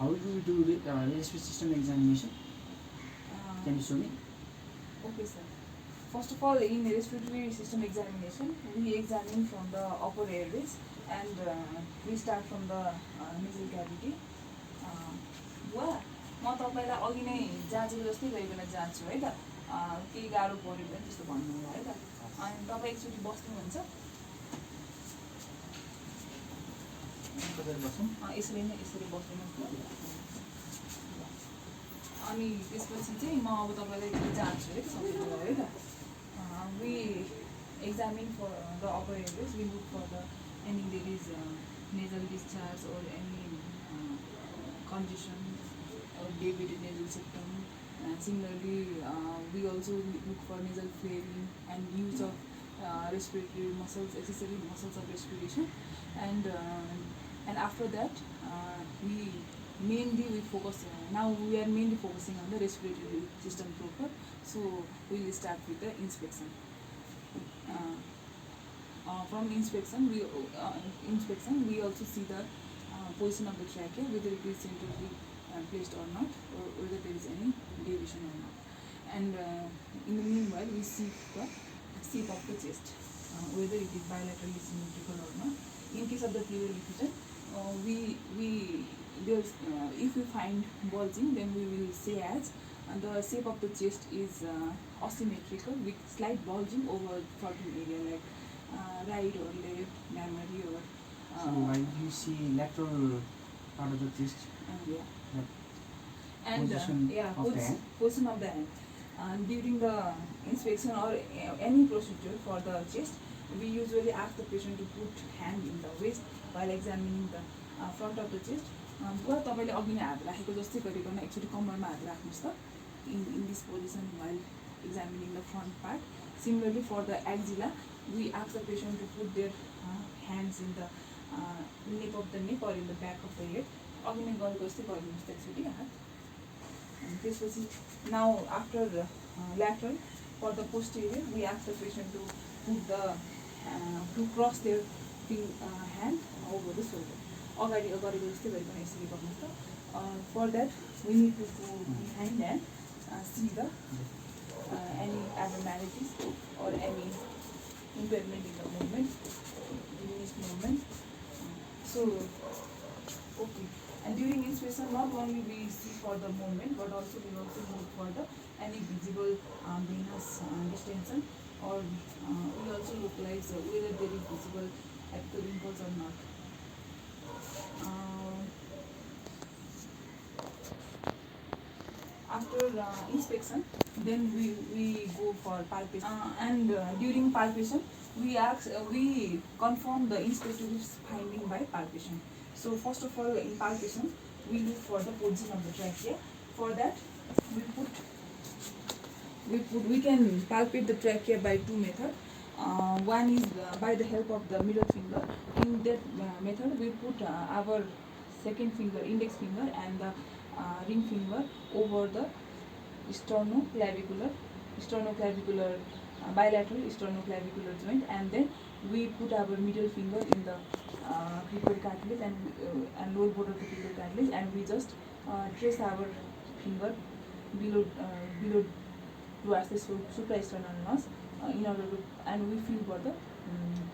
how do we do the respiratory system examination? Can you show me? Okay, sir. First of all, in respiratory system examination, we examine from the upper airways and we start from the nasal cavity. म तपाईँलाई अघि नै जाँचेको जस्तै गरिकन जान्छु है त केही गाह्रो पऱ्यो भने त्यस्तो भन्नु होला है त अनि तपाईँ एकचोटि बस्नुहुन्छ यसरी नै यसरी बस्नुहोस् न अनि त्यसपछि चाहिँ म अब तपाईँलाई जान्छु है सबै कुरा है त we examine for the upper airways, we look for the any there is nasal discharge or any congestion or deviated nasal septum. Similarly, we also look for nasal flaring and use of respiratory muscles, accessory muscles of respiration, and after that we focus. Now we are mainly focusing on the respiratory system proper. So we will start with the inspection. From inspection, we also see the position of the trachea, whether it is centrally placed or not, or whether there is any deviation or not. And in the meanwhile, we see the shape of the chest, whether it is bilaterally symmetrical or not. In case of the pleural effusion, if we find bulging, then we will say as the shape of the chest is asymmetrical with slight bulging over certain area like right or left, mammary or. So you see lateral part of the chest. Yeah. And position of the hand. During the inspection or any procedure for the chest, we usually ask the patient to put hand in the waist while examining the front of the chest. पुरा तपाईले अघि नै हात राखेको जस्तै गरिकन एकचोटि कम्मरमा हात राख्नुस् त in this position while examining the front part. Similarly, for the axilla, we ask the patient to put their hands in the nape of the neck or in the back of the head. अघि नै गरेको जस्तै गरिदिनुस् त एकचोटि हात. And त्यसपछि now after lateral, for the posterior, we ask the patient to put the to cross their hand over the shoulder. अगाडि गरेको जस्तै गरिकन यसरी गर्नुहोस् त. For that, we need to go behind and see the any abnormalities or any impairment in the movement, diminished movement. So, okay. And during inspection, not only we see for the movement, but also we look for the any visible venous distension, or we also look like whether there is visible apical impulse or not. After inspection, then we go for palpation, and during palpation we confirm the inspector's finding by palpation. So first of all, in palpation we look for the position of the trachea. For that we can palpate the trachea by two methods. One is by the help of the middle finger. In that method, we put our second finger, index finger, and the ring finger over the sternoclavicular bilateral sternoclavicular joint, and then we put our middle finger in the cricoid cartilage and lower border of the cricoid cartilage, and we just trace our finger below towards the suprasternal mass in order to, and we feel for the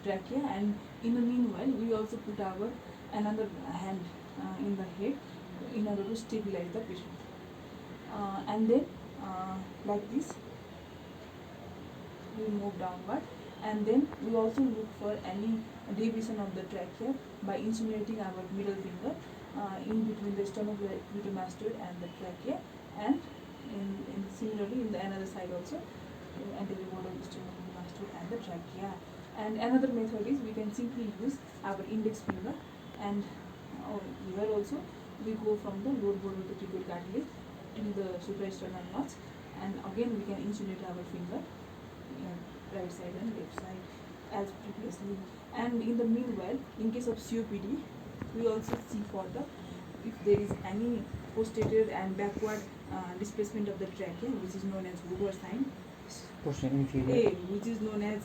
trachea. And in the meanwhile, we also put our another hand in the head in order to stabilize the patient. And then like this we move downward, and then we also look for any deviation of the trachea by insinuating our middle finger in between the sternocleidomastoid and the trachea, and similarly in the another side also, anterior border of the sternocleidomastoid and the trachea. And another method is we can simply use our index finger, and here also we go from the lower border of the cricoid cartilage to the suprasternal notch, and again we can insinuate our finger right side and left side as previously. And in the meanwhile, in case of COPD, we also see for the if there is any posterior and backward displacement of the trachea, which is known as Hoover sign, which is known as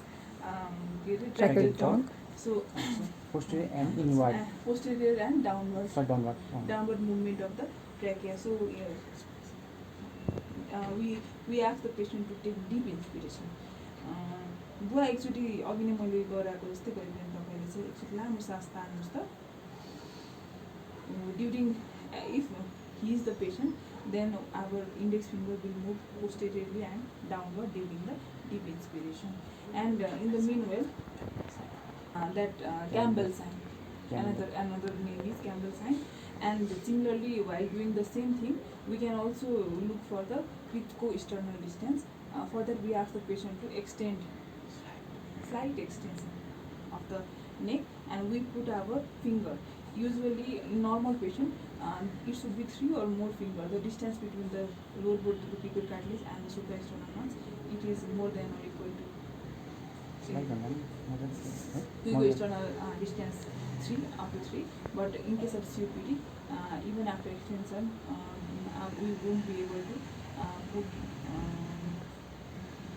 tracheal tongue. So posterior and inward. Posterior and downward. So downward. Downward movement of the trachea. So we ask the patient to take deep inspiration. बुवा एकचोटि अघि नै मैले गराएको जस्तै गरिदिनु तपाईँले चाहिँ एकचोटि लामो सास तान्नुहोस् त. During if he is the patient, then our index finger will move posteriorly and downward during the deep inspiration. And in the meanwhile, that Campbell sign, another name is Campbell sign. And similarly, while doing the same thing, we can also look for the crypto-external distance. For that, we ask the patient to extend, slight extension of the neck, and we put our finger. Usually, in normal patient, it should be 3 or more fingers. The distance between the lower vertebral cartilage and the supraesternal ones, it is more than or equal to external distance 3 up to 3. But in case of COPD, even after extension, we won't be able to put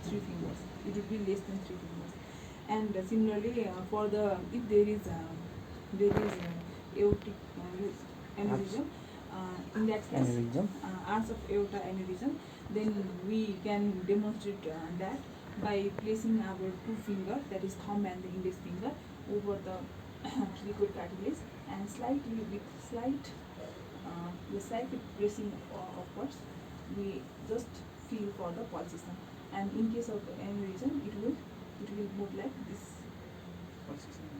3 fingers. It would be less than 3 fingers. And similarly, for the if there is aortic aneurysm, in that case, arch of aorta aneurysm, then we can demonstrate that by placing our 2 fingers, that is thumb and the index finger, over the liquid cartilage, and slightly pressing upwards, we just feel for the pulsation. And in case of aneurysm, it will move like this.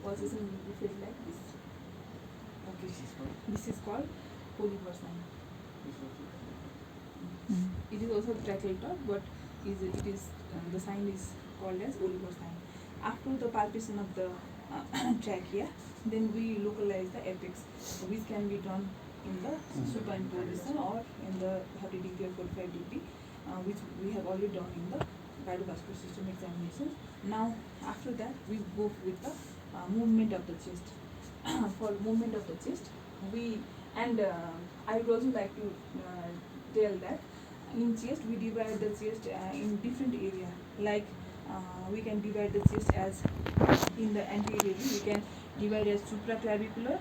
Pulsation will be felt like this. Okay, this is called Oliver sign. It is also tracheal torque, but the sign is called as Oliver sign. After the palpation of the trachea, then we localize the apex, which can be done in the supine position or in the 30 degree or 45 degree, which we have already done in the cardiovascular system examination. Now, after that, we go with the movement of the chest. For movement of the chest, I would also like to tell that in chest we divide the chest in different area. Like we can divide the chest as in the anterior. We can divide as supraclavicular,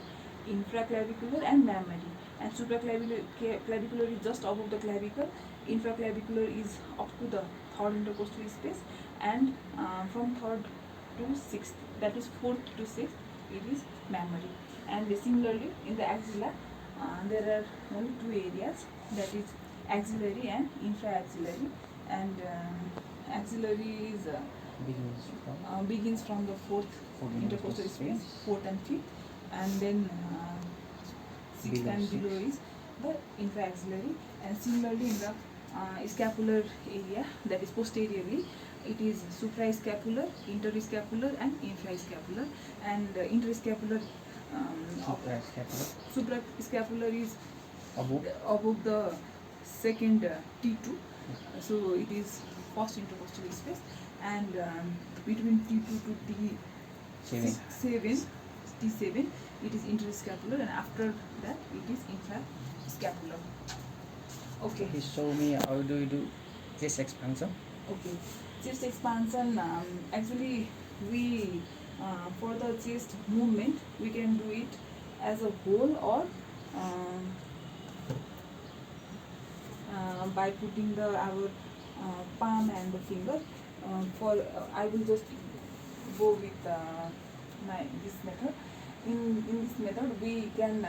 infraclavicular, and mammary. And supraclavicular is just above the clavicle. Infraclavicular is up to the third intercostal space, and from third to sixth, that is fourth to sixth, it is mammary. And similarly, in the axilla, there are only 2 areas, that is axillary and infraaxillary. And axillary is begins from the fourth intercostal space, fourth and fifth, and then sixth and below is the infraaxillary. And similarly, in the scapular area, that is posteriorly, it is supraescapular, interscapular, and infrascapular. And interscapular, suprascapular is above the second T2, so it is first intercostal space, and between T2 to T7, it is interscapular, and after that it is infrascapular. Okay. Show me how do you do chest expansion. Okay, chest expansion. Actually, we for the chest movement, we can do it as a whole or by putting our palm and the finger. I will just go with this method. In this method, we can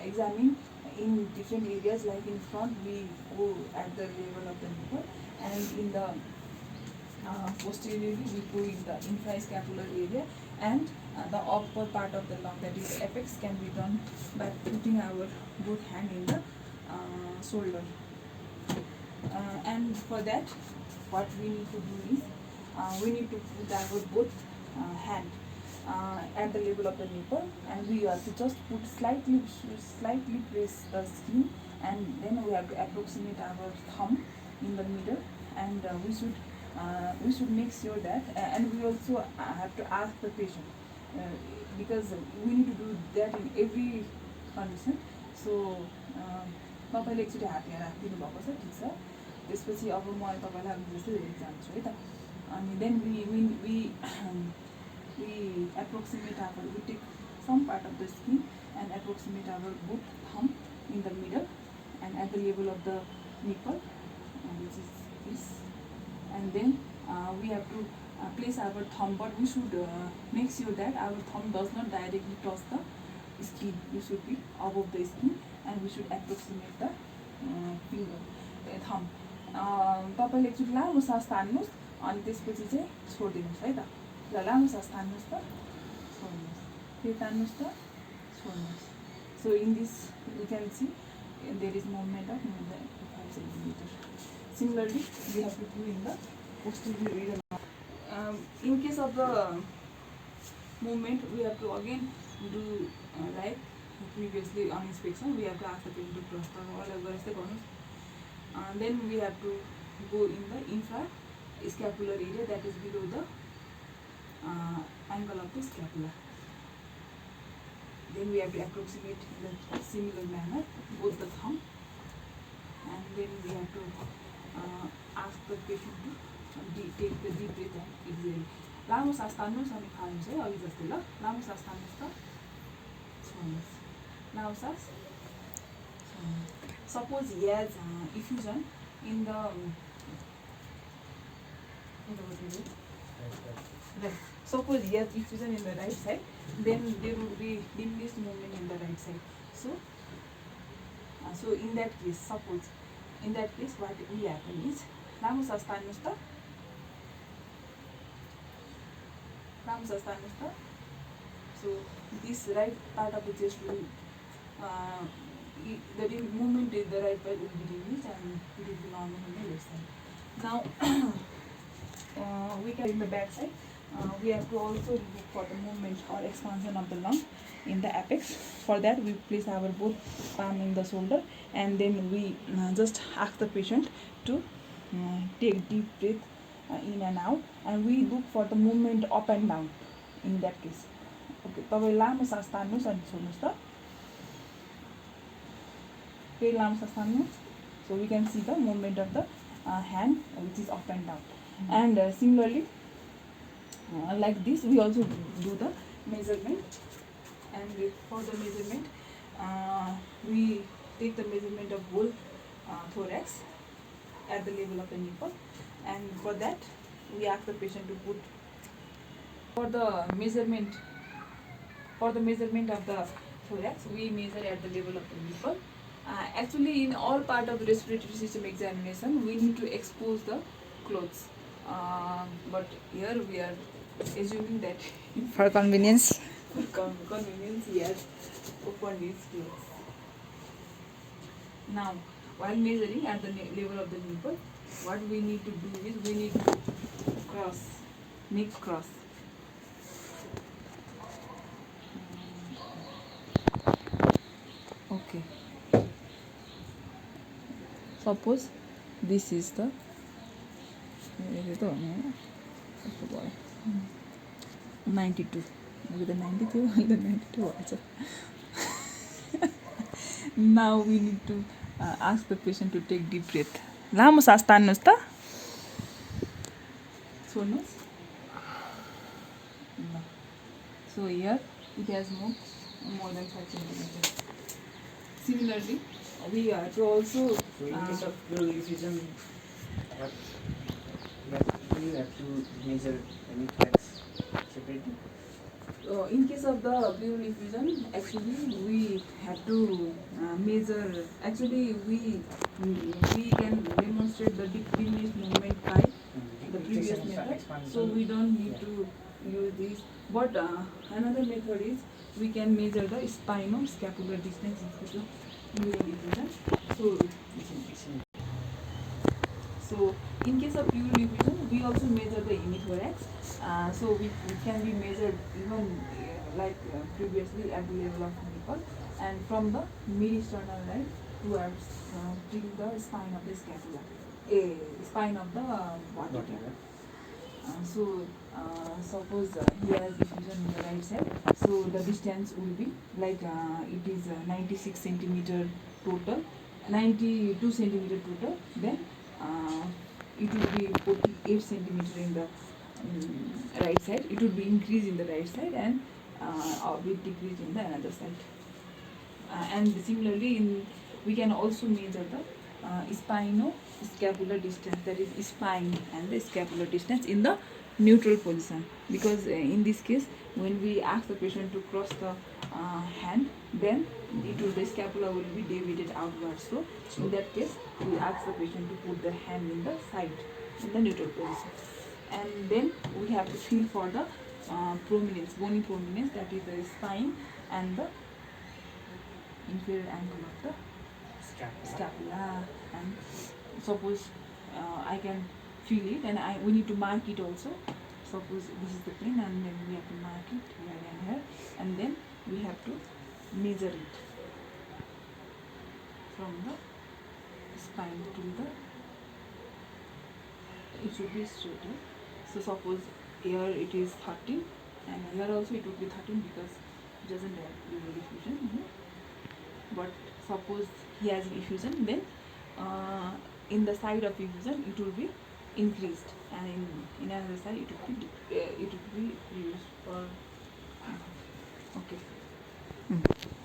examine in different areas. Like in front, we go at the level of the nipple, and in the posteriorly we go in the infrascapular area, and the upper part of the lung, that is apex, can be done by putting our both hand in the shoulder. And for that, what we need to do is we need to put our both hand at the level of the nipple, and we have to just put slightly press the skin, and then we have to approximate our thumb in the middle, and we should make sure that, and we also have to ask the patient, because we need to do that in every condition. So तपाईँले एकचोटि हात यहाँ राखिदिनु भएको छ, ठिक छ. त्यसपछि अब म तपाईँलाई जस्तै हेरि जान्छु है त. अनि then we take some part of the skin and approximate our both thumb in the middle and at the level of the nipple, which is this, and then we have to place our thumb, but we should make sure that our thumb does not directly touch the skin. We should be above the skin and we should approximate the thumb. तपाईँले एकचोटि लामो सास तान्नुहोस् अनि त्यसपछि चाहिँ छोडिदिनुहोस् है त। ल लामो सास तान्नुहोस् त, छोड्नुहोस्, फेरि तान्नुहोस् त, छोड्नुहोस्। So in this you can see there is movement of more than 5 centimeters. Similarly, we have to do in the posterior region. In case of the movement, we have to again do like previously on inspection, we have to ask the patient to cross the. Then we have to go in the infrascapular area, that is below the angle of the scapula. Then we have to approximate in a similar manner both the thumb, and then we have to ask the patient to take the deep breath and exhale. लामो सास तान्नुहोस् अनि फाल्नुहोस् है, अघि जस्तै। ल लामो सास तान्नुहोस् त, छोड्नुहोस्, लामो सास, छोड्नुहोस्. Suppose he has effusion in the right. Suppose he has effusion in the right side, then there would be diminished movement in the right side. So in that case, suppose in that case what will happen is, लामो सास तान्नुहोस् त, लामो सास तान्नुहोस् त. So this right part of the chest will the movement in the right part will be diminished and it will be normal on the left side. Now we can in the back side, we have to also look for the movement or expansion of the lung in the apex. For that we place our both palm in the shoulder and then we just ask the patient to take deep breath in and out, and we look for the movement up and down in that case. Okay, तपाईँ लामो सास तान्नुहोस् अनि छोड्नुहोस् त, फेरि लामो सास तान्नुहोस्. So we can see the movement of the hand which is up and down. And similarly like this we also do the measurement, and for the measurement we take the measurement of whole thorax at the level of the nipple, and for that we ask the patient to put for the measurement of the thorax we measure at the level of the nipple. Actually in all part of the respiratory system examination we need to expose the clothes, but here we are assuming that for convenience. Convenience he has opened his clothes. Now while measuring at the level of the nipple, what we need to do is we need to make cross. Okay. Suppose this is the 92. With the 92 and the 92 also. Now we need to ask the patient to take deep breath. लामो सास तान्नुहोस् त, छोड्नुहोस्. So here it has moved more than 5 centimeters. Similarly, we have to also. So in case of pleural effusion, you have to measure any thorax separately. In case of the pleural effusion, actually we have to measure. Actually, we can demonstrate the diminished movement by the previous method, so we don't need to use this. But another method is we can measure the spino-scapular distance in case of pleural effusion. So in case of pleural effusion, we also measure the hemithorax. So it can be measured even like previously at the level of nipple, and from the mid-sternal right towards till the spine of the scapula, spine of the body. So suppose he has effusion in the right side, so the distance will be like it is 96 centimeter total, 92 centimeter total, then it will be 48 centimeter in the right side, it would be increased in the right side and a bit decreased in the another side. And similarly, we can also measure the spino-scapular distance, that is spine and the scapular distance in the neutral position, because in this case when we ask the patient to cross the hand, then the scapula will be deviated outwards. So in that case we ask the patient to put the hand in the side in the neutral position, and then we have to feel for the prominence, bony prominence, that is the spine and the inferior angle of the scapula. And suppose I can feel it and we need to mark it also. Suppose this is the pin and then we have to mark it here and here, and then we have to measure it from the spine to the, it should be straighter. So suppose here it is 13 and here also it would be 13 because it doesn't have usual diffusion. But suppose he has effusion, then in the side of effusion it will be increased, and in another side it would be reduced. Or okay.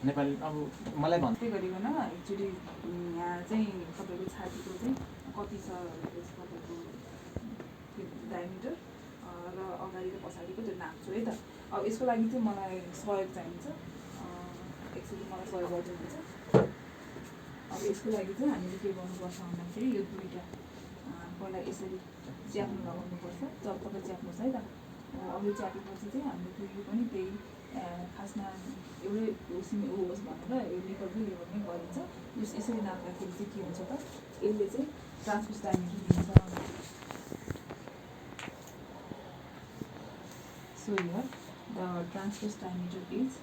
Nepali अब मलाई भन्छ त्यही गरिकन actually यहाँ चाहिँ तपाईँको छातीको चाहिँ कति छ तपाईँको डायमिटर र अगाडि र पछाडिको त्यो नाप्छु है त। अब यसको लागि चाहिँ मलाई सहयोग चाहिन्छ, एक्चुअली मलाई सहयोग गरिदिनुहुन्छ। अब यसको लागि चाहिँ हामीले के गर्नुपर्छ भन्दाखेरि यो दुईवटा पहिला यसरी च्याप्नु लगाउनुपर्छ। जब तपाईँ च्याप्नुहोस् है त। अब यो च्यापेपछि चाहिँ हामीले यो पनि त्यही खासमा एउटै उसिमै होस् भनेर यो निकलकै लेभलमै गरिन्छ। यसरी नाप्दाखेरि चाहिँ के हुन्छ त, यसले चाहिँ ट्रान्सफर्स डायमिटर दिन्छ। So here the transverse diameter is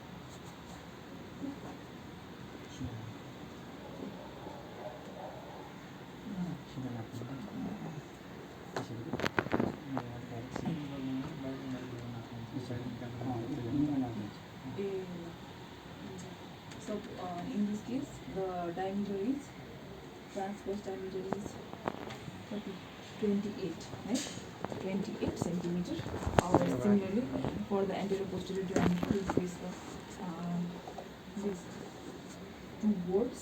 so in this case the diameter is, transverse diameter is 28, right? 28 centimeter. Or similarly for the anterior posterior diameter, it is these two boards,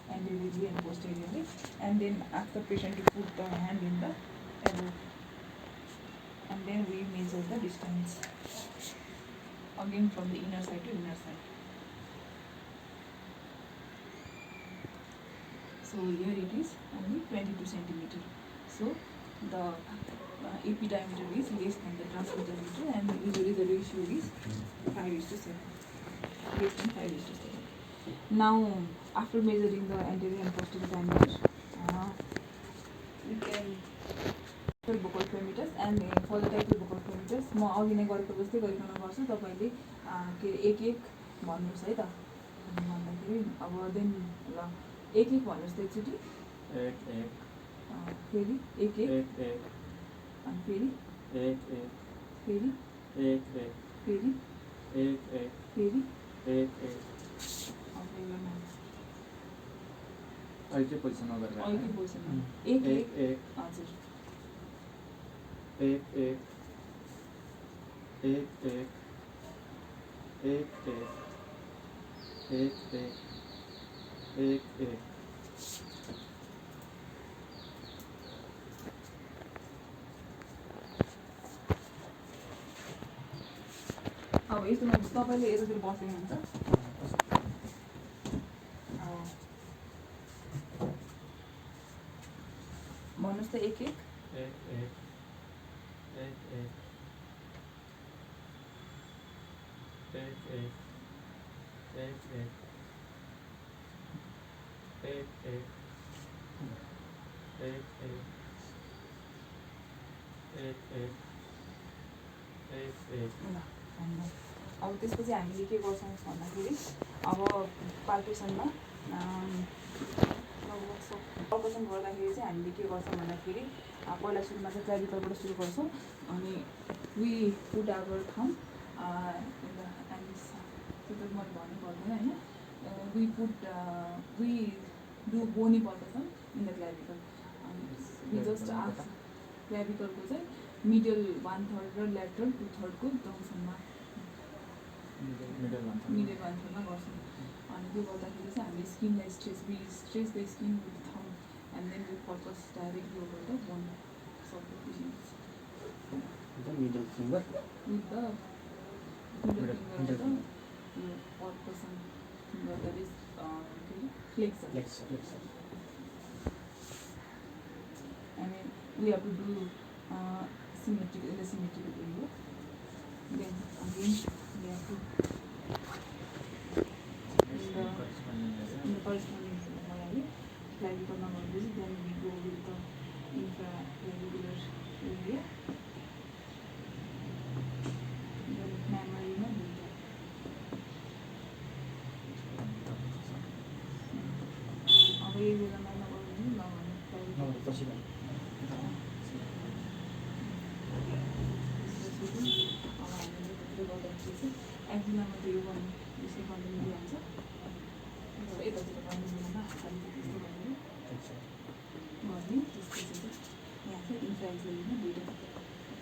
anteriorly and posteriorly, and then ask the patient to put the hand in the elbow, and then we measure the distance again from the inner side to inner side. So here it is only 22 centimeter. So the AP diameter is less than the transverse diameter, and usually the ratio is 5:7, less than 5:7. Now after measuring the anterior and posterior diameter, we can vocal parameters, and for the typical vocal parameters म अघि नै गरेको जस्तै गरिकन गर्छु। तपाईले के एक भन्नुस् है त, भन्दाखेरि अब देन ल एक भन्नुस् त एकचोटि, फेरि एक अनि फेरि फेरि फेरि फेरि अर्कै पोजिसनमा गरेर अर्कै पोजिसनमा एक हजुर अब यस्तोमा तपाईँले यतातिर बसेको हुन्छ। भन्नुहोस् त एक अब त्यसपछि हामीले के गर्छौँ भन्दाखेरि अब पाल्पेसनमा पाल्पेसन गर्दाखेरि चाहिँ हामीले के गर्छौँ भन्दाखेरि पहिला सुरुमा चाहिँ क्लाभिकलबाट सुरु गर्छौँ, अनि वी पुट आवर थम्ब त्यो त मैले भन्नु पर्दैन होइन, we do bony palpation in the clavicle, अनि वी जस्ट आस्क क्लाभिकलको चाहिँ मिडल 1/3 र ल्याटरल 2/3 को जङ्सनमा मिडल 1/3 मिडल 1/3 मा गर्छौँ अनि त्यो गर्दाखेरि चाहिँ हामीले स्किनलाई stretch the skin with thumb and then we focus directly over the bone circulation the middle finger. with the middle finger of the percussion finger, that is flexor. Flexor. I mean, we have to do symmetrical in the symmetrical area. Then again we have to in the corresponding area, clavicle number this. Then we go with the infraclavicular area. Then mammary na data. अब ये भी लंबा ना बोल नहीं लंबा No, possible. एक्जिलामा त यो गर्नु यसो गर्नु मिलिहाल्छ यतातिर गर्नु मिलेन हातले त्यस्तो गर्नु गर्ने त्यसपछि चाहिँ यहाँ चाहिँ इन्फ्राक्सुलरमा दुईवटा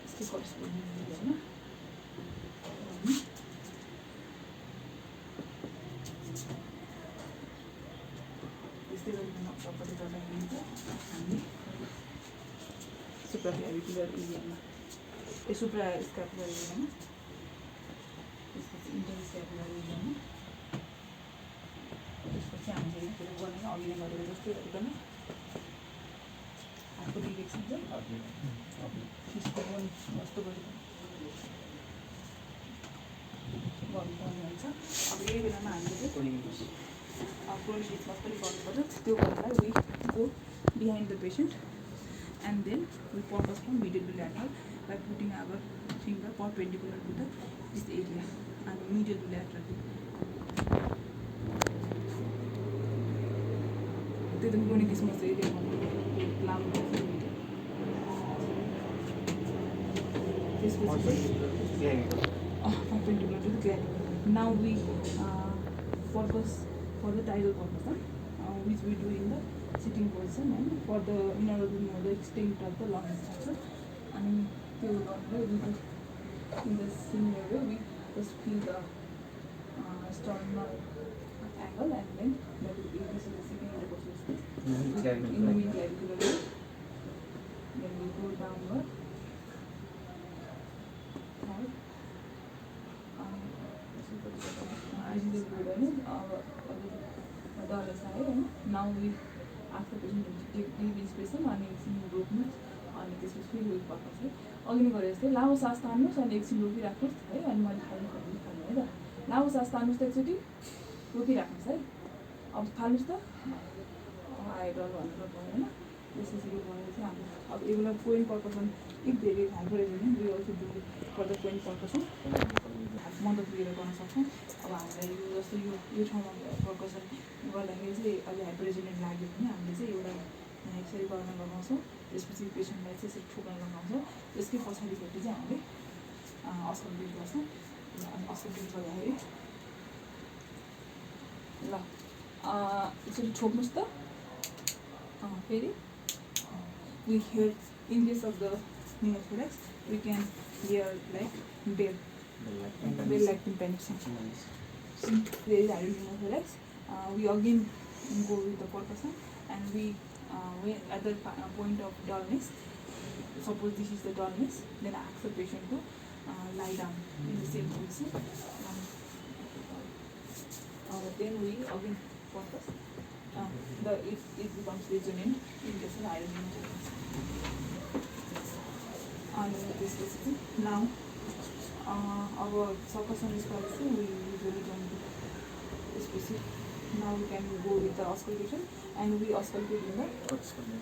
यस्तै करस्पोन्डिङ मिलेन गर्ने त्यस्तै गरिकन सबैले गर्दाखेरि चाहिँ हामी सुप्राक्लाभिकुलर एरियामा सुप्रास्क्यापुलर एरियामा त्यसपछि इन्टरस्क्यापुलर एरियामा त्यसपछि हामीले यहाँतिर गर्ने अघि नै गरेर जस्तै गरिकन हातको डिरेक्सन चाहिँ त्यसको पनि जस्तो गरिकन गर्नुपर्ने हुन्छ अब यही बेलामा हामीले चाहिँ प्रोनिटिस मजाले गर्नुपर्छ त्यो गर्नलाई we go behind the patient and then we focus from middle to lateral by putting our finger perpendicular to this area and middle to lateral. Then going this much area this was perpendicular to the clavicle. Now we focus for the tidal percussion, which we do in the sitting position and for the in order to know the extent of the lung structure. And we do in the similar way we just feel the sternal angle and then that will be this is the second intercostal space in the mid clavicular area. Then we go downward. As you go down, the other side, and now we after patient deep inspiration and exhale रोक्नु अनि त्यसपछि फेरि weight पर्छ है अघि नै गरे जस्तै लामो सास तान्नुस् अनि एकछिन रोकिराख्नुस् है अनि मैले फाल्नु है त लामो सास तान्नुस् त एकचोटि रोकिराख्नुस् है अब फाल्नुस् त आइडल भनेर भयो होइन त्यसपछि यो गरेर चाहिँ हामी अब एउटा पोइन्ट पर्कसन इफ धेरै hyperresonant we also do for the point percussion मद्दत लिएर गर्न सक्छौँ अब हामीलाई यो जस्तो यो ठाउँमा पर्कसन गर्दाखेरि चाहिँ अलि हाइपररेजोनेन्ट लाग्यो भने हामीले चाहिँ एउटा यसरी गर्न लगाउँछौँ त्यसपछि पेसेन्टलाई चाहिँ यसरी ठोक्न लगाउँछौँ त्यसकै पछाडिपट्टि चाहिँ हामीले अस्कल्टेट गर्छौँ अनि अस्कल्टेट गर्दाखेरि ल यसरी ठोक्नुहोस् त फेरि we hear in case of the pneumothorax we can hear like bell like tympanic sound. There is idle pneumothorax. We again go with the percussion and we at the point of dullness, suppose this is the dullness, then ask the patient to lie down in the same position. Then we again percuss. It becomes resonant in case of idle pneumothorax. And this is now our percussion is policy. We usually don't do specific. Now we can go with the auscultation and we auscultate in the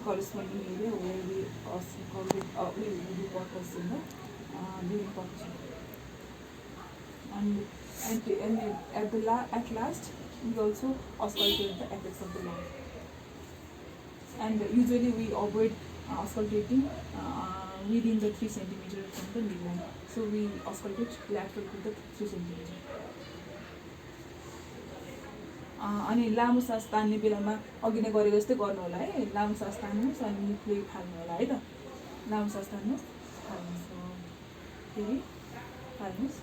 corresponding area where we auscultate. We do percuss in the during percussion. And at last we also auscultate the apex of the lung. And usually we avoid auscultating within the 3 centimeter from the midline. So we auscultate lateral to the 3 centimeter. अनि लामो सास तान्ने बेलामा अघि नै गरेको जस्तै गर्नु होला है लामो सास तान्नुस् अनि मुखले फाल्नु होला है त लामो सास तान्नुस् फेरि फाल्नुहोस्,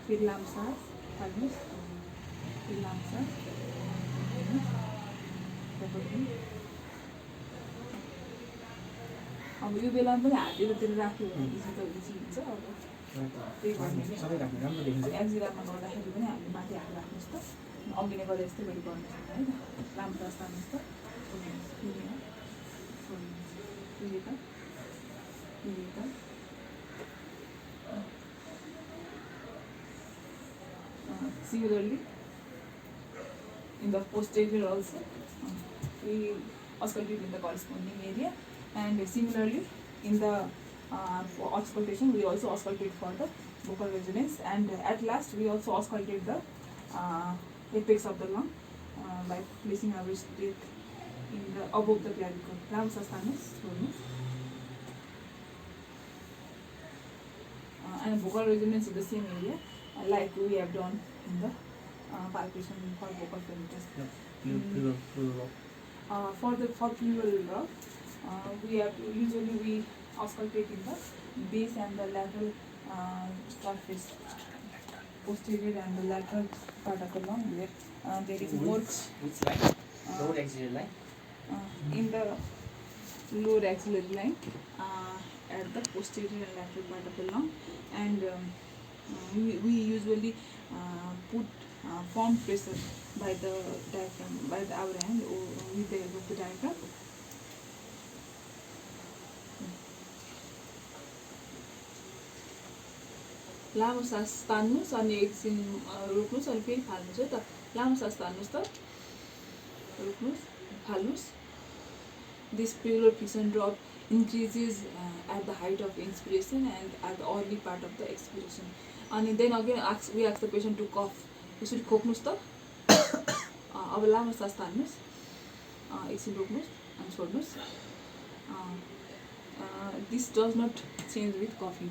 फेरि लामो सास फाल्नुहोस्, फेरि लामो सास अब यो बेलामा पनि हात यतातिर राख्यो भने इजी त इजी हुन्छ। अब त्यही भन्ने एक्जिरामा गर्दाखेरि पनि हामीले माथि हात राख्नुहोस् त, अघि नै गरे जस्तै गरी गर्नुहोस् है त। लामो सास तान्नुहोस् त, Similarly, in the posterior also, we auscultate in the corresponding area, and similarly in the for auscultation we also auscultate for the vocal resonance, and at last we also auscultate the apex of the lung by placing our wrist in the above the clavicle. Ram sastanas, and vocal resonance in the same area, like we have done in the palpation for vocal parameters. For pleural rub, we auscultate in the base and the lateral surface, posterior and the lateral part of the lung, where there is more. Which line? Lower axillary line. In the lower axillary line, at the posterior and lateral part of the lung, and we usually put firm pressure by the diaphragm, by our hand with the help of the diaphragm. लामो सास तान्नुहोस् अनि एकछिन रोक्नुहोस् अनि फेरि फाल्नुहोस् है त। लामो सास तान्नुहोस् त, रोक्नुहोस्, फाल्नुहोस्। This pleural friction drop increases at the height of inspiration and at the early part of the expiration. And then again we ask the patient to cough. यसरी खोक्नुहोस् त। अब लामो सास तान्नुहोस्, एकछिन रोक्नुहोस् अनि छोड्नुहोस्। This does not change with coughing.